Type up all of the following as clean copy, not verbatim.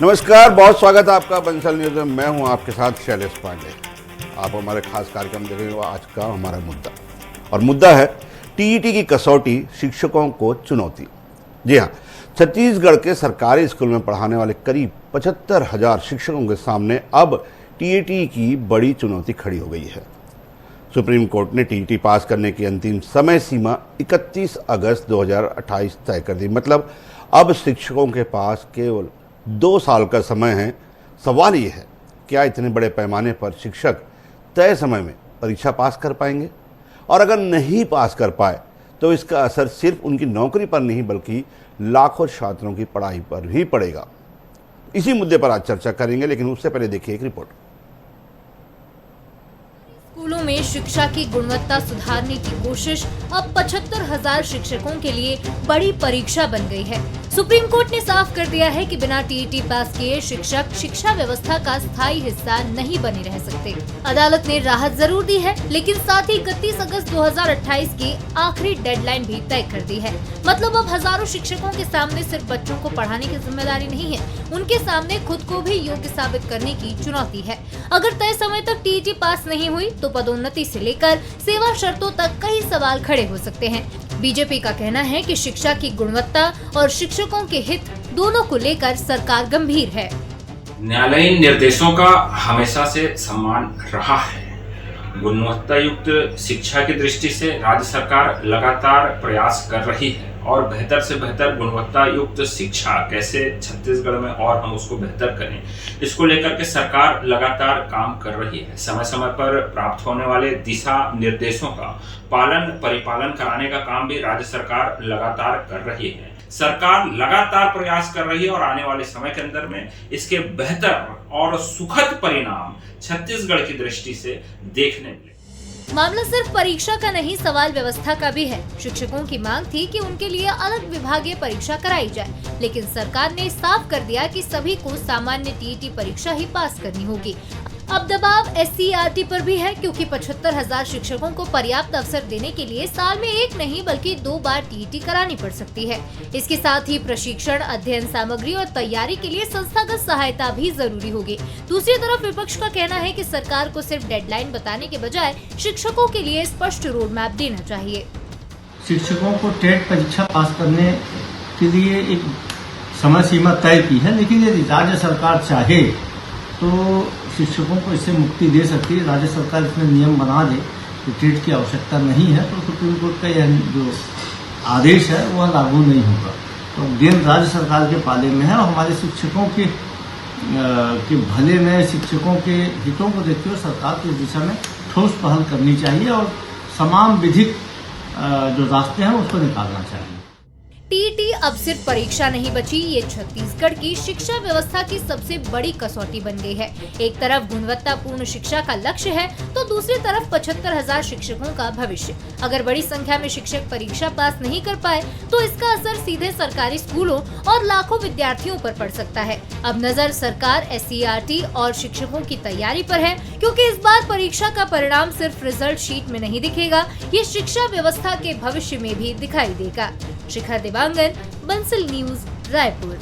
नमस्कार, बहुत स्वागत है आपका बंसल न्यूज़ में। मैं हूं आपके साथ शैलेश पांडे। आप हमारे खास कार्यक्रम देख रहे हो। आज का हमारा मुद्दा और मुद्दा है टीईटी की कसौटी, शिक्षकों को चुनौती। जी हाँ, छत्तीसगढ़ के सरकारी स्कूल में पढ़ाने वाले करीब 75,000 शिक्षकों के सामने अब टीईटी की बड़ी चुनौती खड़ी हो गई है। सुप्रीम कोर्ट ने टीईटी पास करने की अंतिम समय सीमा 31 अगस्त 2028 तय कर दी। मतलब अब शिक्षकों के पास केवल 2 साल का समय है। सवाल ये है, क्या इतने बड़े पैमाने पर शिक्षक तय समय में परीक्षा पास कर पाएंगे? और अगर नहीं पास कर पाए तो इसका असर सिर्फ उनकी नौकरी पर नहीं बल्कि लाखों छात्रों की पढ़ाई पर भी पड़ेगा। इसी मुद्दे पर आज चर्चा करेंगे, लेकिन उससे पहले देखिए एक रिपोर्ट। स्कूलों में शिक्षा की गुणवत्ता सुधारने की कोशिश अब 75,000 शिक्षकों के लिए बड़ी परीक्षा बन गई है। सुप्रीम कोर्ट ने साफ कर दिया है कि बिना टीईटी पास किए शिक्षक शिक्षा व्यवस्था का स्थायी हिस्सा नहीं बने रह सकते। अदालत ने राहत जरूर दी है, लेकिन साथ ही 31 अगस्त 2028 की आखिरी डेडलाइन भी तय कर दी है। मतलब अब हजारों शिक्षकों के सामने सिर्फ बच्चों को पढ़ाने की जिम्मेदारी नहीं है, उनके सामने खुद को भी योग्य साबित करने की चुनौती है। अगर तय समय तक टीईटी पास नहीं हुई तो पदोन्नति से लेकर सेवा शर्तों तक कई सवाल खड़े हो सकते हैं। बीजेपी का कहना है कि शिक्षा की गुणवत्ता और शिक्षकों के हित दोनों को लेकर सरकार गंभीर है। न्यायालयीन निर्देशों का हमेशा से सम्मान रहा है। गुणवत्ता युक्त शिक्षा की दृष्टि से राज्य सरकार लगातार प्रयास कर रही है और बेहतर से बेहतर गुणवत्ता युक्त शिक्षा कैसे छत्तीसगढ़ में और हम उसको बेहतर करें, इसको लेकर के सरकार लगातार काम कर रही है। समय समय पर प्राप्त होने वाले दिशा निर्देशों का परिपालन कराने का काम भी राज्य सरकार लगातार कर रही है। सरकार लगातार प्रयास कर रही है और आने वाले समय के अंदर में इसके बेहतर और सुखद परिणाम छत्तीसगढ़ की दृष्टि से देखने मिले। मामला सिर्फ परीक्षा का नहीं, सवाल व्यवस्था का भी है। शिक्षकों की मांग थी कि उनके लिए अलग विभागीय परीक्षा कराई जाए, लेकिन सरकार ने साफ कर दिया कि सभी को सामान्य टीईटी परीक्षा ही पास करनी होगी। अब दबाव एससीईआरटी पर भी है, क्योंकि 75,000 शिक्षकों को पर्याप्त अवसर देने के लिए साल में एक नहीं बल्कि 2 बार टीईटी करानी पड़ सकती है। इसके साथ ही प्रशिक्षण, अध्ययन सामग्री और तैयारी के लिए संस्थागत सहायता भी जरूरी होगी। दूसरी तरफ विपक्ष का कहना है कि सरकार को सिर्फ डेडलाइन बताने के बजाय शिक्षकों के लिए स्पष्ट रोड मैप देना चाहिए। शिक्षकों को टेट परीक्षा पास करने के लिए एक समय सीमा तय की है, लेकिन यदि राज्य सरकार चाहे तो शिक्षकों को इससे मुक्ति दे सकती है। राज्य सरकार इसमें नियम बना दे कि टेट की आवश्यकता नहीं है तो सुप्रीम कोर्ट का यह जो आदेश है वह लागू नहीं होगा। तो गेंद राज्य सरकार के पाले में है और हमारे शिक्षकों के भले में, शिक्षकों के हितों को देखते हुए सरकार को इस दिशा में ठोस पहल करनी चाहिए और तमाम विधिक जो रास्ते हैं उसको निकालना चाहिए। टीईटी अब सिर्फ परीक्षा नहीं बची, ये छत्तीसगढ़ की शिक्षा व्यवस्था की सबसे बड़ी कसौटी बन गई है। एक तरफ गुणवत्तापूर्ण शिक्षा का लक्ष्य है तो दूसरी तरफ 75,000 शिक्षकों का भविष्य। अगर बड़ी संख्या में शिक्षक परीक्षा पास नहीं कर पाए तो इसका असर सीधे सरकारी स्कूलों और लाखों विद्यार्थियों पर पड़ सकता है। अब नजर सरकार, एससीईआरटी और शिक्षकों की तैयारी पर है, क्योंकि इस बार परीक्षा का परिणाम सिर्फ रिजल्ट शीट में नहीं दिखेगा, ये शिक्षा व्यवस्था के भविष्य में भी दिखाई देगा। शिखा देवांगन, बंसल न्यूज, रायपुर।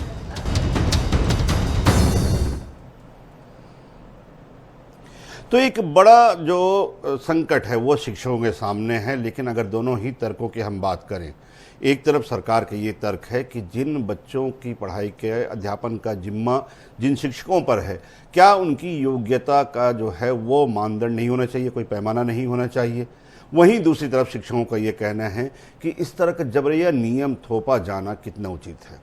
तो एक बड़ा जो संकट है वो शिक्षकों के सामने है, लेकिन अगर दोनों ही तर्कों की हम बात करें, एक तरफ सरकार का ये तर्क है कि जिन बच्चों की पढ़ाई के अध्यापन का जिम्मा जिन शिक्षकों पर है, क्या उनकी योग्यता का जो है वो मानदंड नहीं होना चाहिए, कोई पैमाना नहीं होना चाहिए। वहीं दूसरी तरफ शिक्षकों का ये कहना है कि इस तरह का जबरिया नियम थोपा जाना कितना उचित है।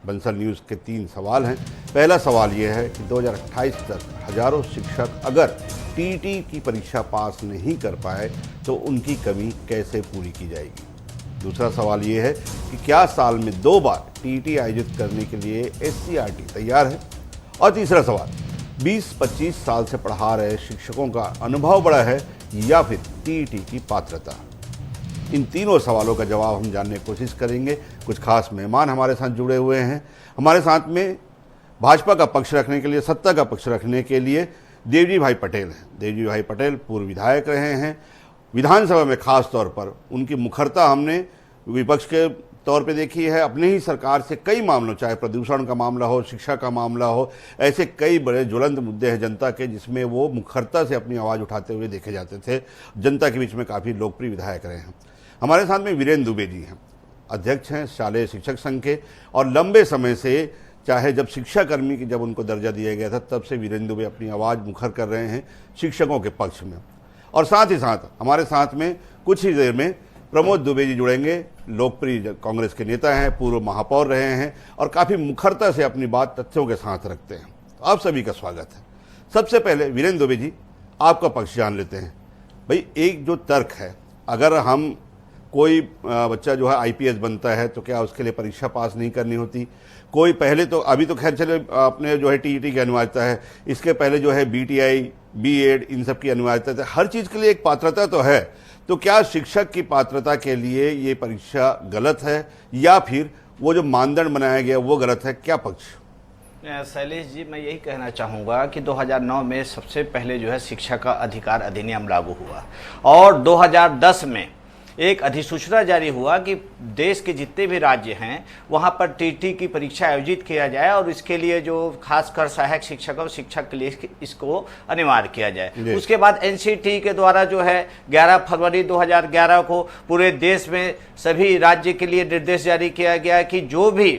बंसल न्यूज़ के 3 सवाल हैं। पहला सवाल ये है कि 2028 तक हजारों शिक्षक अगर टीईटी की परीक्षा पास नहीं कर पाए तो उनकी कमी कैसे पूरी की जाएगी। दूसरा सवाल ये है कि क्या साल में 2 बार टीईटी आयोजित करने के लिए एससीईआरटी तैयार है। और तीसरा सवाल, 20-25 साल से पढ़ा रहे शिक्षकों का अनुभव बड़ा है या फिर टीईटी की पात्रता। इन तीनों सवालों का जवाब हम जानने की कोशिश करेंगे। कुछ खास मेहमान हमारे साथ जुड़े हुए हैं। हमारे साथ में भाजपा का पक्ष रखने के लिए, सत्ता का पक्ष रखने के लिए देवजी भाई पटेल हैं। देवजी भाई पटेल पूर्व विधायक रहे हैं। विधानसभा में खास तौर पर उनकी मुखरता हमने विपक्ष के तौर पे देखी है अपने ही सरकार से कई मामलों, चाहे प्रदूषण का मामला हो, शिक्षा का मामला हो, ऐसे कई बड़े ज्वलंत मुद्दे हैं जनता के जिसमें वो मुखरता से अपनी आवाज़ उठाते हुए देखे जाते थे। जनता के बीच में काफ़ी लोकप्रिय विधायक रहे हैं। हमारे साथ में वीरेंद्र दुबे जी हैं, अध्यक्ष हैं शालेय शिक्षक संघ के, और लंबे समय से, चाहे जब शिक्षाकर्मी की जब उनको दर्जा दिया गया था तब से वीरेंद्र दुबे अपनी आवाज़ मुखर कर रहे हैं शिक्षकों के पक्ष में। और साथ ही साथ हमारे साथ में कुछ ही देर में प्रमोद दुबे जी जुड़ेंगे, लोकप्रिय कांग्रेस के नेता हैं, पूर्व महापौर रहे हैं और काफ़ी मुखरता से अपनी बात तथ्यों के साथ रखते हैं। आप सभी का स्वागत है। सबसे पहले वीरेंद्र दुबे जी, आपका पक्ष जान लेते हैं। भाई, एक जो तर्क है, अगर हम कोई बच्चा जो है आईपीएस बनता है तो क्या उसके लिए परीक्षा पास नहीं करनी होती? कोई पहले तो, अभी तो खैर चले अपने जो है टीईटी की अनिवार्यता है, इसके पहले जो है बीटीआई, बीएड, इन सब की अनिवार्यता है। हर चीज़ के लिए एक पात्रता तो है। तो क्या शिक्षक की पात्रता के लिए ये परीक्षा गलत है या फिर वो जो मानदंड बनाया गया वो गलत है? क्या पक्ष? शैलेश जी, मैं यही कहना चाहूँगा कि 2009 में सबसे पहले जो है शिक्षा का अधिकार अधिनियम लागू हुआ और 2010 में एक अधिसूचना जारी हुआ कि देश के जितने भी राज्य हैं वहाँ पर टीटी की परीक्षा आयोजित किया जाए और इसके लिए जो खासकर सहायक शिक्षक और शिक्षक के लिए इसको अनिवार्य किया जाए। उसके बाद एनसीटी के द्वारा जो है 11 फरवरी 2011 को पूरे देश में सभी राज्य के लिए निर्देश जारी किया गया कि जो भी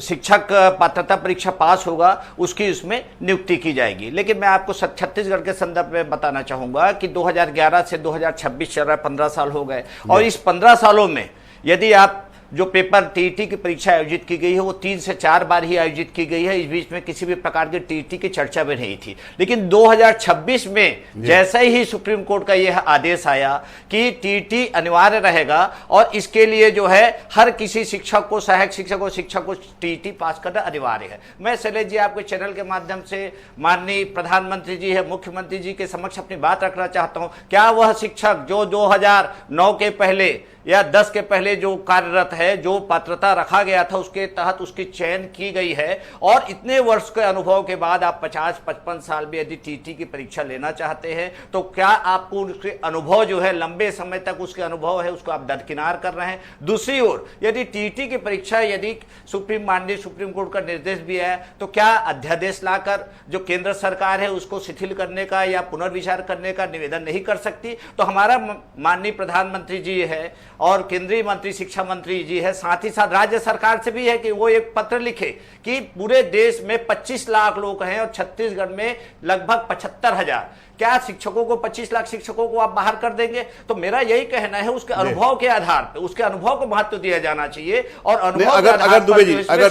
शिक्षक पात्रता परीक्षा पास होगा उसकी उसमें नियुक्ति की जाएगी। लेकिन मैं आपको छत्तीसगढ़ के संदर्भ में बताना चाहूंगा कि 2011 से 2026 चल रहा है, 15 साल हो गए और इस 15 सालों में यदि आप जो पेपर टीईटी की परीक्षा आयोजित की गई है वो 3 से 4 बार ही आयोजित की गई है। इस बीच में किसी भी प्रकार की टीईटी की चर्चा भी नहीं थी। लेकिन 2026 में जैसे ही सुप्रीम कोर्ट का यह आदेश आया कि टीईटी अनिवार्य रहेगा और इसके लिए जो है हर किसी शिक्षक को, सहायक शिक्षक और शिक्षक को टीईटी पास करना अनिवार्य है। मैं शैलेश जी आपके चैनल के माध्यम से माननीय प्रधानमंत्री जी है, मुख्यमंत्री जी के समक्ष अपनी बात रखना चाहता हूं। क्या वह शिक्षक जो 2009 के पहले या 10 के पहले जो कार्यरत है, जो पात्रता रखा गया था उसके तहत उसकी चयन की गई है और इतने वर्ष के अनुभव के बाद आप 50-55 साल में यदि टीटी की परीक्षा लेना चाहते हैं तो क्या आपको उसके अनुभव जो है, लंबे समय तक उसके अनुभव है, उसको आप दरकिनार कर रहे हैं? दूसरी ओर यदि टीटी की परीक्षा यदि माननीय सुप्रीम कोर्ट का निर्देश भी है तो क्या अध्यादेश लाकर जो केंद्र सरकार है उसको शिथिल करने का या पुनर्विचार करने का निवेदन नहीं कर सकती? तो हमारा माननीय प्रधानमंत्री जी है और केंद्रीय मंत्री शिक्षा मंत्री जी है, साथ ही साथ राज्य सरकार से भी है कि वो एक पत्र लिखे कि पूरे देश में 25 लाख लोग हैं और छत्तीसगढ़ में लगभग 75,000, क्या शिक्षकों को 25 लाख शिक्षकों को आप बाहर कर देंगे? तो मेरा यही कहना है उसके अनुभव के आधार पर, उसके अनुभव को महत्व दिया जाना चाहिए और अनुभव अगर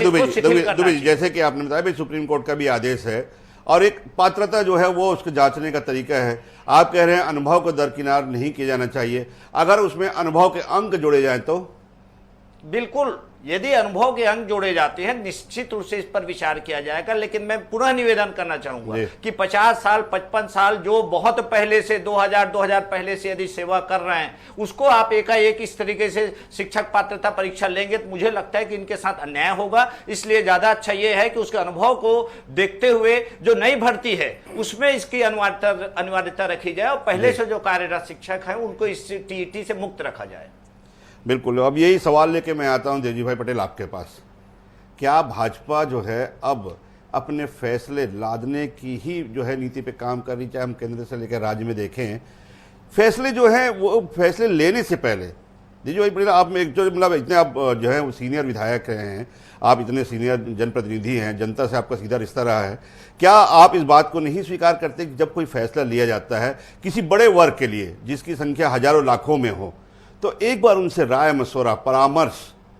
दुबे जी जैसे कि आपने बताया सुप्रीम कोर्ट का भी आदेश है और एक पात्रता जो है वो उसको जांचने का तरीका है। आप कह रहे हैं अनुभव को दरकिनार नहीं किया जाना चाहिए। अगर उसमें अनुभव के अंक जोड़े जाएं तो? बिल्कुल, यदि अनुभव के अंक जोड़े जाते हैं निश्चित रूप से इस पर विचार किया जाएगा। लेकिन मैं पुनः निवेदन करना चाहूंगा कि 50 साल 55 साल जो बहुत पहले से 2000 पहले से यदि सेवा कर रहे हैं उसको आप एकाएक इस तरीके से शिक्षक पात्रता परीक्षा लेंगे तो मुझे लगता है कि इनके साथ अन्याय होगा। इसलिए ज्यादा अच्छा यह है कि उसके अनुभव को देखते हुए जो नई भर्ती है उसमें इसकी अनिवार्यता रखी जाए और पहले से जो कार्यरत शिक्षक है उनको इस टीईटी से मुक्त रखा जाए। बिल्कुल, अब यही सवाल लेके मैं आता हूं देवजी भाई पटेल आपके पास। क्या भाजपा जो है अब अपने फैसले लादने की ही जो है नीति पे काम कर रही, चाहे हम केंद्र से लेकर राज्य में देखें, फैसले जो है वो फैसले लेने से पहले देवजी भाई पटेल आप एक जो मतलब इतने आप जो है वो सीनियर विधायक रहे हैं, आप इतने सीनियर जनप्रतिनिधि हैं, जनता से आपका सीधा रिश्ता रहा है, क्या आप इस बात को नहीं स्वीकार करते कि जब कोई फैसला लिया जाता है किसी बड़े वर्ग के लिए जिसकी संख्या हजारों लाखों में हो तो एक बार उनसे राय मशवरा परामर्श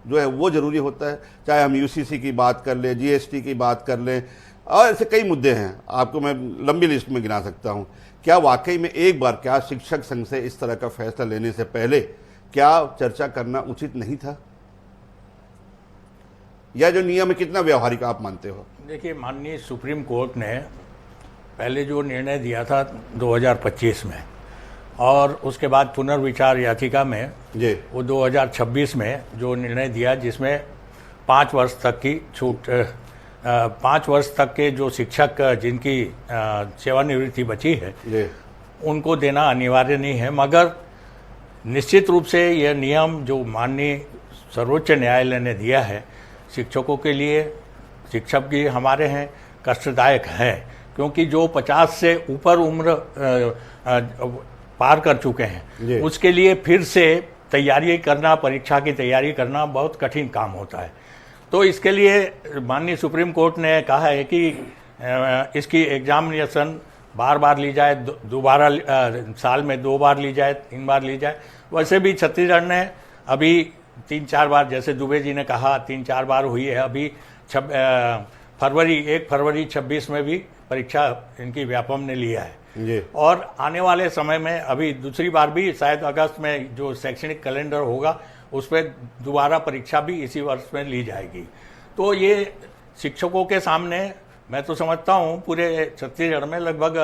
जो है वो जरूरी होता है? चाहे हम यूसीसी की बात कर लें, जीएसटी की बात कर लें और ऐसे कई मुद्दे हैं, आपको मैं लंबी लिस्ट में गिना सकता हूं। क्या वाकई में एक बार क्या शिक्षक संघ से इस तरह का फैसला लेने से पहले क्या चर्चा करना उचित नहीं था? या जो नियम है कितना व्यवहारिक आप मानते हो? देखिए, माननीय सुप्रीम कोर्ट ने पहले जो निर्णय दिया था 2025 में और उसके बाद पुनर्विचार याचिका में वो 2026 में जो निर्णय दिया जिसमें 5 वर्ष तक की छूट, 5 वर्ष तक के जो शिक्षक जिनकी सेवानिवृत्ति बची है उनको देना अनिवार्य नहीं है, मगर निश्चित रूप से यह नियम जो माननीय सर्वोच्च न्यायालय ने दिया है शिक्षकों के लिए, शिक्षक भी हमारे हैं, कष्टदायक है, क्योंकि जो 50 से ऊपर उम्र पार कर चुके हैं उसके लिए फिर से तैयारी करना, परीक्षा की तैयारी करना बहुत कठिन काम होता है। तो इसके लिए माननीय सुप्रीम कोर्ट ने कहा है कि इसकी एग्जामिनेशन बार बार ली जाए, दोबारा साल में 2 बार ली जाए, 3 बार ली जाए। वैसे भी छत्तीसगढ़ ने अभी 3-4 बार, जैसे दुबे जी ने कहा 3-4 बार हुई है। अभी 1 फरवरी 26 में भी परीक्षा इनकी व्यापम ने लिया है जी। और आने वाले समय में अभी दूसरी बार भी शायद अगस्त में जो शैक्षणिक कैलेंडर होगा उस पर दोबारा परीक्षा भी इसी वर्ष में ली जाएगी। तो ये शिक्षकों के सामने, मैं तो समझता हूँ पूरे छत्तीसगढ़ में लगभग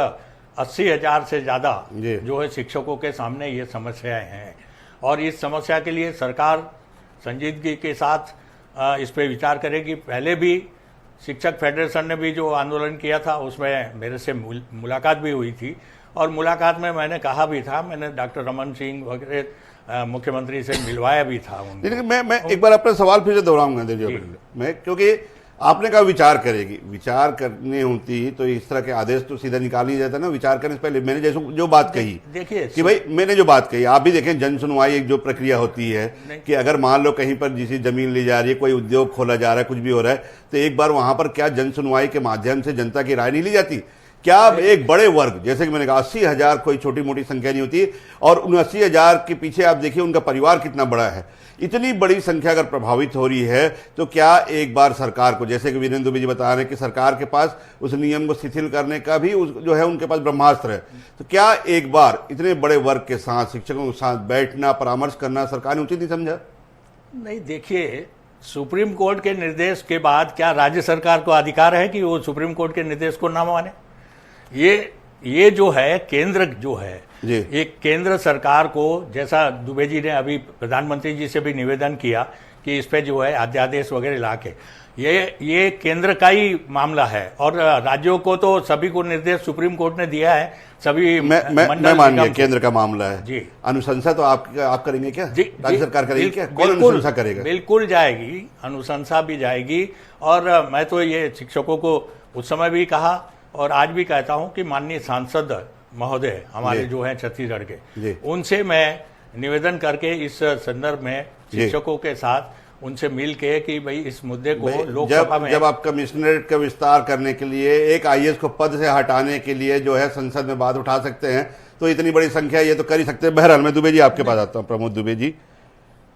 80,000 से ज़्यादा जो है शिक्षकों के सामने ये समस्याएं हैं और इस समस्या के लिए सरकार संजीदगी के साथ इस पर विचार करेगी। पहले भी शिक्षक फेडरेशन ने भी जो आंदोलन किया था उसमें मेरे से मुलाकात भी हुई थी और मुलाकात में मैंने कहा भी था, मैंने डॉक्टर रमन सिंह वगैरह मुख्यमंत्री से मिलवाया भी था उनको। लेकिन मैं एक बार अपना सवाल फिर से दोहराऊंगा मैं, क्योंकि आपने कहा विचार करेगी, विचार करनी होती तो इस तरह के आदेश तो सीधा निकाल नहीं जाता ना। विचार करने से पहले मैंने जैसे जो बात कही, देखिए कि भाई मैंने जो बात कही, आप भी देखें जन सुनवाई एक जो प्रक्रिया होती है कि अगर मान लो कहीं पर जिसी जमीन ली जा रही है, कोई उद्योग खोला जा रहा है, कुछ भी हो रहा है, तो एक बार वहां पर क्या जन सुनवाई के माध्यम से जनता की राय नहीं ली जाती? क्या एक बड़े वर्ग, जैसे कि मैंने कहा 80,000 कोई छोटी मोटी संख्या नहीं होती, और उन 80,000 के पीछे आप देखिए उनका परिवार कितना बड़ा है। इतनी बड़ी संख्या अगर प्रभावित हो रही है तो क्या एक बार सरकार को, जैसे कि वीरेंद्र दुबे जी बता रहे हैं कि सरकार के पास उस नियम को शिथिल करने का भी जो है उनके पास ब्रह्मास्त्र है, तो क्या एक बार इतने बड़े वर्ग के साथ, शिक्षकों के साथ बैठना, परामर्श करना सरकार ने उचित नहीं समझा? नहीं, देखिए सुप्रीम कोर्ट के निर्देश के बाद क्या राज्य सरकार को अधिकार है कि वो सुप्रीम कोर्ट के निर्देश को ना माने? ये जो है केंद्र जो है, एक केंद्र सरकार को, जैसा दुबे जी ने अभी प्रधानमंत्री जी से भी निवेदन किया कि इस पे जो है अध्यादेश वगैरह ला के, ये केंद्र का ही मामला है और राज्यों को तो सभी को निर्देश सुप्रीम कोर्ट ने दिया है। सभी मैं मान लिया केंद्र का मामला है जी। अनुशंसा तो आप करेंगे क्या? राज्य सरकार करेगी क्या? कौन अनुशंसा करेगा? बिल्कुल जाएगी, अनुशंसा भी जाएगी। और मैं तो ये शिक्षकों को उस समय भी कहा और आज भी कहता हूं कि माननीय सांसद महोदय हमारे जो हैं छत्तीसगढ़ के, उनसे मैं निवेदन करके इस संदर्भ में शिक्षकों के साथ उनसे मिल के कि भाई इस मुद्दे को लोकसभा में, जब आप कमिश्नरेट का विस्तार करने के लिए, एक आईएएस को पद से हटाने के लिए जो है संसद में बात उठा सकते हैं, तो इतनी बड़ी संख्या ये तो कर ही सकते हैं। बहरहाल मैं दुबे जी आपके पास आता हूँ। प्रमोद दुबे जी,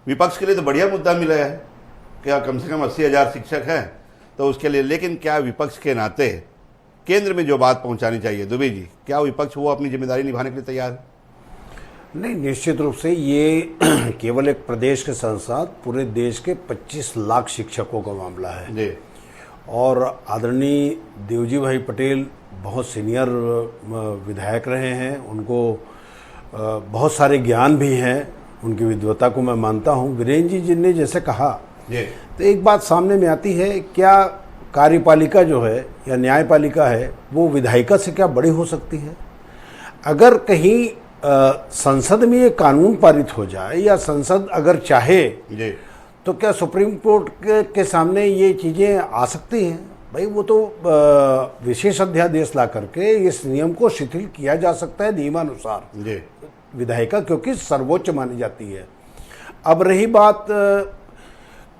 विपक्ष के लिए तो बढ़िया मुद्दा मिला है, क्या कम से कम 80,000 शिक्षक हैं तो उसके लिए, लेकिन क्या विपक्ष के नाते केंद्र में जो बात पहुंचानी चाहिए, दुबे जी, क्या विपक्ष वो अपनी जिम्मेदारी निभाने के लिए तैयार है? नहीं, निश्चित रूप से ये केवल एक प्रदेश के साथ पूरे देश के 25 लाख शिक्षकों का मामला है जी। और आदरणीय देवजी भाई पटेल बहुत सीनियर विधायक रहे हैं, उनको बहुत सारे ज्ञान भी हैं, उनकी विद्वता को मैं मानता हूं। वीरेंद्र जी ने जैसे कहा, तो एक बात सामने में आती है, क्या कार्यपालिका जो है या न्यायपालिका है वो विधायिका से क्या बड़ी हो सकती है? अगर कहीं संसद में ये कानून पारित हो जाए या संसद अगर चाहे तो क्या सुप्रीम कोर्ट के सामने ये चीज़ें आ सकती हैं? भाई वो तो विशेष अध्यादेश ला करके इस नियम को शिथिल किया जा सकता है नियमानुसार विधायिका, क्योंकि सर्वोच्च मानी जाती है। अब रही बात,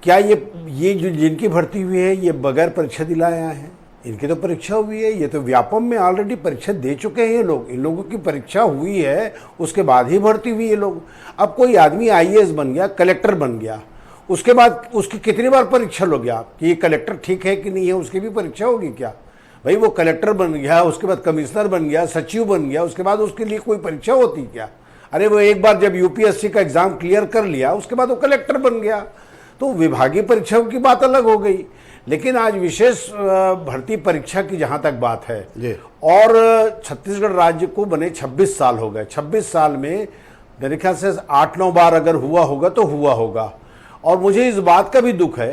क्या ये जो जिनकी भर्ती हुई है ये बगैर परीक्षा दिलाए आए हैं? इनकी तो परीक्षा हुई है, ये तो व्यापम में ऑलरेडी परीक्षा दे चुके हैं ये लोग, इन लोगों की परीक्षा हुई है, उसके बाद ही भर्ती हुई है लोग। अब कोई आदमी आईएएस बन गया, कलेक्टर बन गया, उसके बाद उसकी कितनी बार परीक्षा लोगे आप कि ये कलेक्टर ठीक है कि नहीं है? उसकी भी परीक्षा होगी क्या? भाई वो कलेक्टर बन गया, उसके बाद कमिश्नर बन गया, सचिव बन गया, उसके बाद उसके लिए कोई परीक्षा होती क्या? अरे वो एक बार जब यूपीएससी का एग्जाम क्लियर कर लिया उसके बाद वो कलेक्टर बन गया, तो विभागीय परीक्षाओं की बात अलग हो गई। लेकिन आज विशेष भर्ती परीक्षा की जहां तक बात है, और छत्तीसगढ़ राज्य को बने 26 साल हो गए, 26 साल में मेरे ख्याल से 8-9 बार अगर हुआ होगा तो हुआ होगा। और मुझे इस बात का भी दुख है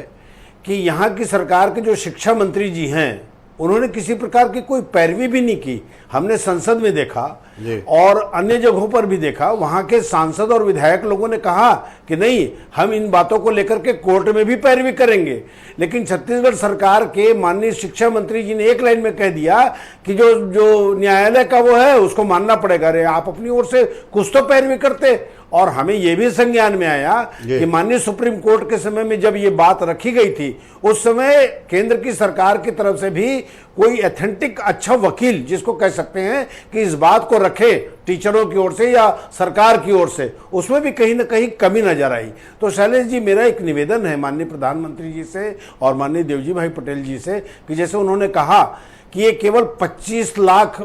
कि यहाँ की सरकार के जो शिक्षा मंत्री जी हैं उन्होंने किसी प्रकार की कोई पैरवी भी नहीं की। हमने संसद में देखा और अन्य जगहों पर भी देखा, वहां के सांसद और विधायक लोगों ने कहा कि नहीं, हम इन बातों को लेकर के कोर्ट में भी पैरवी करेंगे। लेकिन छत्तीसगढ़ सरकार के माननीय शिक्षा मंत्री जी ने एक लाइन में कह दिया कि जो न्यायालय का वो है उसको मानना पड़ेगा। अरे आप अपनी ओर से कुछ तो पैरवी करते। और हमें यह भी संज्ञान में आया कि माननीय सुप्रीम कोर्ट के समय में जब ये बात रखी गई थी, उस समय केंद्र की सरकार की तरफ से भी कोई एथेंटिक अच्छा वकील, जिसको कह सकते हैं कि इस बात को रखे टीचरों की ओर से या सरकार की ओर से, उसमें भी कहीं ना कहीं कमी नजर आई। तो शैलेश जी, मेरा एक निवेदन है माननीय प्रधानमंत्री जी से और माननीय देवजी भाई पटेल जी से कि जैसे उन्होंने कहा कि ये केवल 25 लाख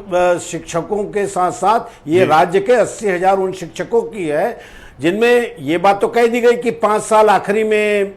शिक्षकों के साथ साथ ये राज्य के 80,000 उन शिक्षकों की है, जिनमें ये बात तो कह दी गई कि 5 साल आखिरी में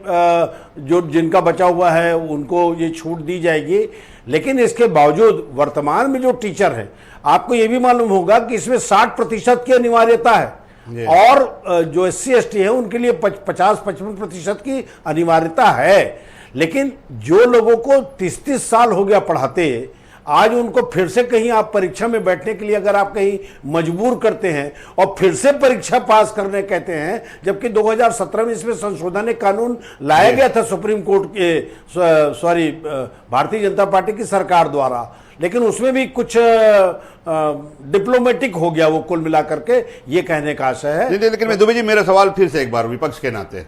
जो जिनका बचा हुआ है उनको ये छूट दी जाएगी। लेकिन इसके बावजूद वर्तमान में जो टीचर है, आपको ये भी मालूम होगा कि इसमें 60% की अनिवार्यता है और जो SC/ST है उनके लिए 50-55% की अनिवार्यता है। लेकिन जो लोगों को 30-30 साल हो गया पढ़ाते, आज उनको फिर से कहीं आप परीक्षा में बैठने के लिए अगर आप कहीं मजबूर करते हैं और फिर से परीक्षा पास करने कहते हैं, जबकि 2017 में इसमें संशोधन कानून लाया गया था सुप्रीम कोर्ट के भारतीय जनता पार्टी की सरकार द्वारा, लेकिन उसमें भी कुछ डिप्लोमेटिक हो गया वो कुल मिलाकर के, ये कहने का आशय है। लेकिन दुबे जी, मेरा सवाल फिर से एक बार विपक्ष के नाते,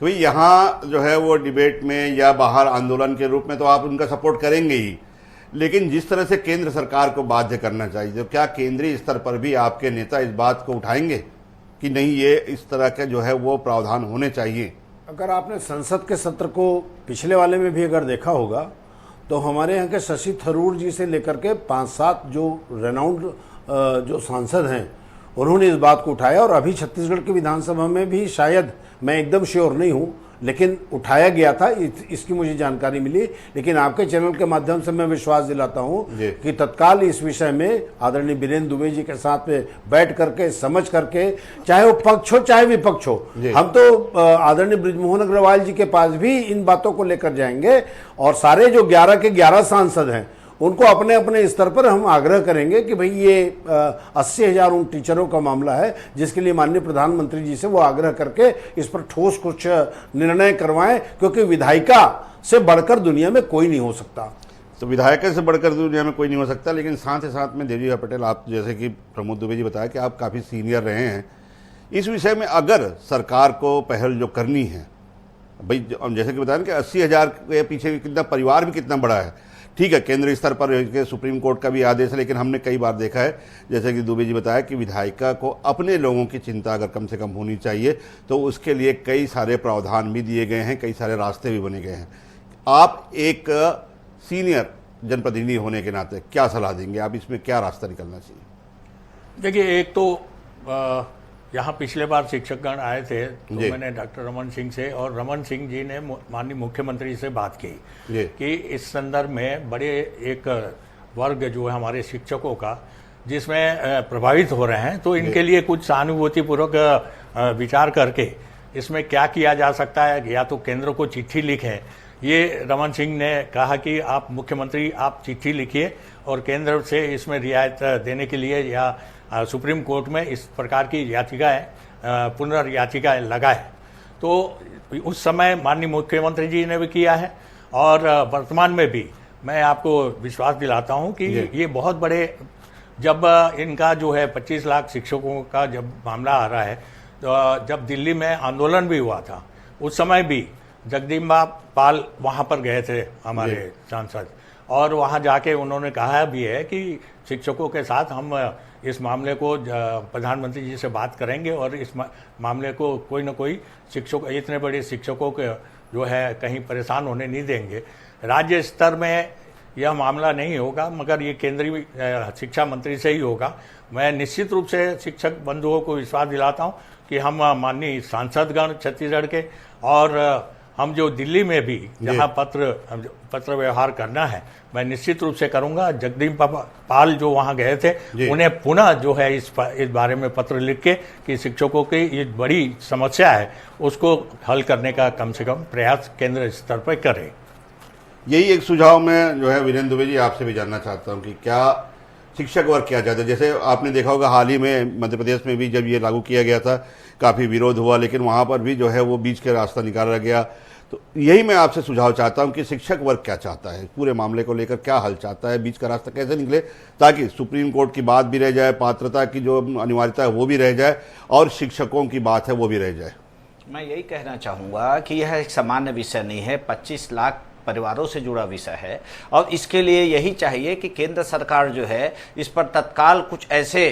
तो यहाँ जो है वो डिबेट में या बाहर आंदोलन के रूप में तो आप उनका सपोर्ट करेंगे ही, लेकिन जिस तरह से केंद्र सरकार को बाध्य करना चाहिए, तो क्या केंद्रीय स्तर पर भी आपके नेता इस बात को उठाएंगे कि नहीं, ये इस तरह के जो है वो प्रावधान होने चाहिए? अगर आपने संसद के सत्र को पिछले वाले में भी अगर देखा होगा तो हमारे यहाँ के शशि थरूर जी से लेकर के 5-7 जो रेनाउंड जो सांसद हैं उन्होंने इस बात को उठाया, और अभी छत्तीसगढ़ की विधानसभा में भी शायद, मैं एकदम श्योर नहीं हूँ, लेकिन उठाया गया था, इसकी मुझे जानकारी मिली। लेकिन आपके चैनल के माध्यम से मैं विश्वास दिलाता हूं कि तत्काल इस विषय में आदरणीय वीरेंद्र दुबे जी के साथ में बैठ करके, समझ करके, चाहे वो पक्ष हो चाहे विपक्ष हो, हम तो आदरणीय बृजमोहन अग्रवाल जी के पास भी इन बातों को लेकर जाएंगे और सारे जो 11 के 11 सांसद हैं उनको अपने अपने स्तर पर हम आग्रह करेंगे कि भाई ये 80,000 उन टीचरों का मामला है, जिसके लिए माननीय प्रधानमंत्री जी से वो आग्रह करके इस पर ठोस कुछ निर्णय करवाएं, क्योंकि विधायिका से बढ़कर दुनिया में कोई नहीं हो सकता। तो विधायक से बढ़कर दुनिया में कोई नहीं हो सकता, लेकिन साथ ही साथ में देवजी भाई पटेल, आप जैसे कि प्रमोद दुबे जी बताया कि आप काफ़ी सीनियर रहे हैं इस विषय में, अगर सरकार को पहल जो करनी है, भाई जैसे कि बताया कि 80,000 के पीछे कितना परिवार भी कितना बड़ा है, ठीक है, केंद्रीय स्तर पर सुप्रीम कोर्ट का भी आदेश है, लेकिन हमने कई बार देखा है, जैसे कि दुबे जी बताया कि विधायिका को अपने लोगों की चिंता अगर कम से कम होनी चाहिए, तो उसके लिए कई सारे प्रावधान भी दिए गए हैं, कई सारे रास्ते भी बने गए हैं। आप एक सीनियर जनप्रतिनिधि होने के नाते क्या सलाह देंगे, आप इसमें क्या रास्ता निकलना चाहिए? देखिए, एक तो यहाँ पिछले बार शिक्षकगण आए थे, तो मैंने डॉक्टर रमन सिंह से, और रमन सिंह जी ने माननीय मुख्यमंत्री से बात की कि इस संदर्भ में बड़े एक वर्ग जो है हमारे शिक्षकों का, जिसमें प्रभावित हो रहे हैं, तो इनके लिए कुछ सहानुभूतिपूर्वक विचार करके इसमें क्या किया जा सकता है, या तो केंद्र को चिट्ठी लिखें। ये रमन सिंह ने कहा कि आप मुख्यमंत्री, आप चिट्ठी लिखिए और केंद्र से इसमें रियायत देने के लिए या सुप्रीम कोर्ट में इस प्रकार की याचिकाएं, पुनर्याचिकाएं लगाए। तो उस समय माननीय मुख्यमंत्री जी ने भी किया है, और वर्तमान में भी मैं आपको विश्वास दिलाता हूं कि ये बहुत बड़े, जब इनका जो है 25 लाख शिक्षकों का जब मामला आ रहा है, तो जब दिल्ली में आंदोलन भी हुआ था, उस समय भी जगदीम्बा पाल वहाँ पर गए थे हमारे सांसद, और वहाँ जाके उन्होंने कहा भी है कि शिक्षकों के साथ हम इस मामले को प्रधानमंत्री जी से बात करेंगे और इस मामले को कोई ना कोई शिक्षक, इतने बड़े शिक्षकों के जो है कहीं परेशान होने नहीं देंगे। राज्य स्तर में यह मामला नहीं होगा, मगर ये केंद्रीय शिक्षा मंत्री से ही होगा। मैं निश्चित रूप से शिक्षक बंधुओं को विश्वास दिलाता हूँ कि हम माननीय सांसदगण छत्तीसगढ़ के, और हम जो दिल्ली में भी जहाँ पत्र व्यवहार करना है, मैं निश्चित रूप से करूंगा। जगदीप पाल जो वहाँ गए थे, उन्हें पुनः जो है इस बारे में पत्र लिख के कि शिक्षकों की ये बड़ी समस्या है, उसको हल करने का कम से कम प्रयास केंद्र स्तर पर करें। यही एक सुझाव मैं जो है वीरेंद्र दुबे जी आपसे भी जानना चाहता हूँ कि क्या शिक्षक वर्ग क्या चाहते हैं? जैसे आपने देखा होगा हाल ही में मध्य प्रदेश में भी जब ये लागू किया गया था काफ़ी विरोध हुआ, लेकिन वहाँ पर भी जो है वो बीच के रास्ता निकाला गया। तो यही मैं आपसे सुझाव चाहता हूं कि शिक्षक वर्ग क्या चाहता है, पूरे मामले को लेकर क्या हल चाहता है, बीच का रास्ता कैसे निकले ताकि सुप्रीम कोर्ट की बात भी रह जाए, पात्रता की जो अनिवार्यता है वो भी रह जाए और शिक्षकों की बात है वो भी रह जाए। मैं यही कहना चाहूँगा कि यह एक सामान्य विषय नहीं है, 25 लाख परिवारों से जुड़ा विषय है और इसके लिए यही चाहिए कि केंद्र सरकार जो है इस पर तत्काल कुछ ऐसे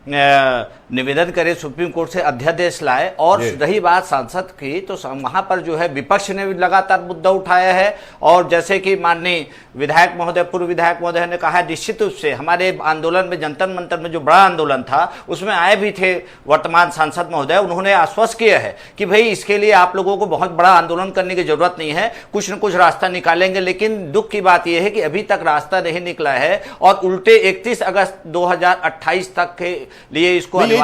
निवेदन करे, सुप्रीम कोर्ट से अध्यादेश लाए। और रही बात सांसद की, तो वहां पर जो है विपक्ष ने भी लगातार मुद्दा उठाया है और जैसे कि माननीय विधायक महोदय, पूर्व विधायक महोदय ने कहा, निश्चित रूप से हमारे आंदोलन में, जंतर मंतर में जो बड़ा आंदोलन था उसमें आए भी थे वर्तमान सांसद महोदय। उन्होंने आश्वस्त किया है कि भाई इसके लिए आप लोगों को बहुत बड़ा आंदोलन करने की जरूरत नहीं है, कुछ न कुछ रास्ता निकालेंगे। लेकिन दुख की बात यह है कि अभी तक रास्ता नहीं निकला है और उल्टे 31 अगस्त 2028 तक के लिए इसको यही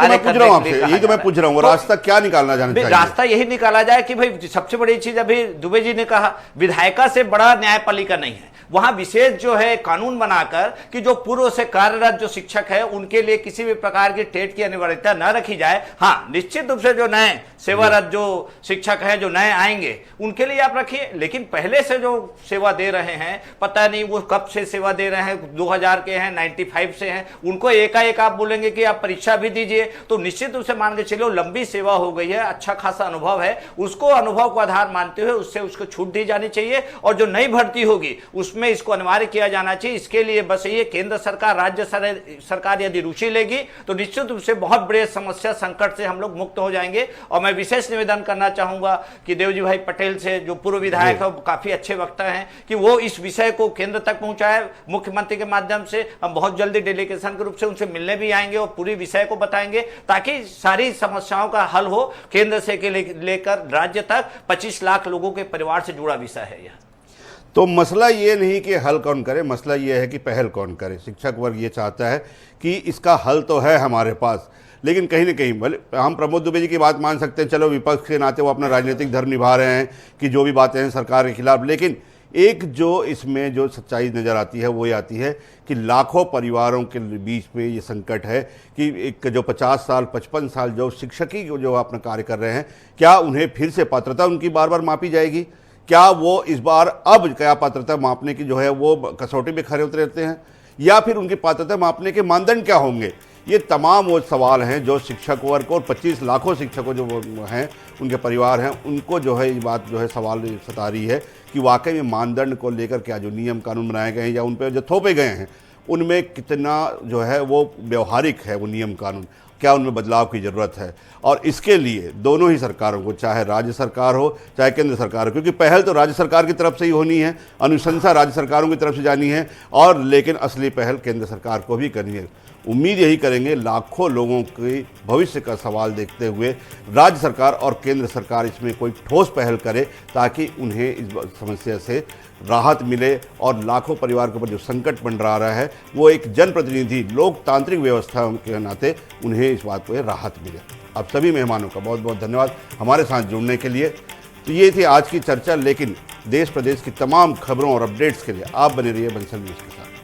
तो मैं पूछ रहा हूँ, रास्ता क्या निकालना जाना चाहिए? रास्ता यही निकाला जाए कि भाई सबसे बड़ी चीज, अभी दुबे जी ने कहा, विधायिका से बड़ा न्यायपालिका नहीं है। वहां विशेष जो है कानून बनाकर कि जो पूर्व से कार्यरत जो शिक्षक है उनके लिए किसी भी प्रकार की टेट की अनिवार्यता न रखी जाए। हाँ, निश्चित रूप से जो नए सेवारत जो शिक्षक हैं, जो नए आएंगे, उनके लिए आप रखिए। लेकिन पहले से जो सेवा दे रहे हैं, पता नहीं वो कब से सेवा दे रहे हैं, 2000 के हैं, 95 से हैं, उनको एकाएक आप बोलेंगे कि आप परीक्षा भी दीजिए, तो निश्चित रूप से मान के चलो लंबी सेवा हो गई है, अच्छा खासा अनुभव है, उसको अनुभव को आधार मानते हुए उससे उसको छूट दी जानी चाहिए। और जो नई भर्ती होगी उसमें इसको अनिवार्य किया जाना चाहिए। इसके लिए बस ये केंद्र सरकार, राज्य सरकार यदि रुचि लेगी तो निश्चित रूप से बहुत बड़े समस्या संकट से हम लोग मुक्त हो जाएंगे। और मैं विशेष निवेदन करना चाहूंगा कि देवजी भाई पटेल से, जो पूर्व विधायक है, काफी अच्छे वक्ता हैं, कि वो इस विषय को केंद्र तक पहुंचाए मुख्यमंत्री के माध्यम से। हम बहुत जल्दी डेलीगेशन के रूप से उनसे मिलने भी आएंगे और पूरी विषय को बताएंगे ताकि सारी समस्याओं का हल हो, केंद्र से लेकर राज्य तक। 25 लाख लोगों के परिवार से जुड़ा विषय है यह। तो मसला ये नहीं कि हल कौन करे, मसला ये है कि पहल कौन करे। शिक्षक वर्ग ये चाहता है कि इसका हल तो है हमारे पास, लेकिन कहीं ना कहीं भले हम प्रमोद दुबे जी की बात मान सकते हैं, चलो विपक्ष के नाते वो अपना राजनीतिक धर्म निभा रहे हैं कि जो भी बातें हैं सरकार के खिलाफ, लेकिन एक जो इसमें जो सच्चाई नज़र आती है वो ये आती है कि लाखों परिवारों के बीच में ये संकट है कि एक जो 50 साल 55 साल जो शिक्षकी जो अपना कार्य कर रहे हैं, क्या उन्हें फिर से पात्रता उनकी बार बार मापी जाएगी? क्या वो इस बार अब क्या पात्रता मापने की जो है वो कसौटी में खरे उतरते हैं, या फिर उनकी पात्रता मापने के मानदंड क्या होंगे? ये तमाम वो सवाल हैं जो शिक्षक वर्ग और 25 लाखों शिक्षकों जो हैं, उनके परिवार हैं, उनको जो है ये बात जो है सवाल सता रही है कि वाकई में मानदंड को लेकर क्या जो नियम कानून बनाए गए हैं या उन पर जो थोपे गए हैं उनमें कितना जो है वो व्यवहारिक है वो नियम कानून, क्या उनमें बदलाव की ज़रूरत है। और इसके लिए दोनों ही सरकारों को, चाहे राज्य सरकार हो चाहे केंद्र सरकार हो, क्योंकि पहल तो राज्य सरकार की तरफ से ही होनी है, अनुशंसा राज्य सरकारों की तरफ से जानी है, और लेकिन असली पहल केंद्र सरकार को भी करनी है। उम्मीद यही करेंगे, लाखों लोगों के भविष्य का सवाल देखते हुए राज्य सरकार और केंद्र सरकार इसमें कोई ठोस पहल करे ताकि उन्हें इस समस्या से राहत मिले और लाखों परिवार के ऊपर जो संकट मंडरा रहा है वो एक जनप्रतिनिधि लोकतांत्रिक व्यवस्था के नाते उन्हें इस बात को राहत मिले। आप सभी मेहमानों का बहुत बहुत धन्यवाद हमारे साथ जुड़ने के लिए। तो ये थी आज की चर्चा, लेकिन देश प्रदेश की तमाम खबरों और अपडेट्स के लिए आप बने रहिए बंसल न्यूज़ के साथ।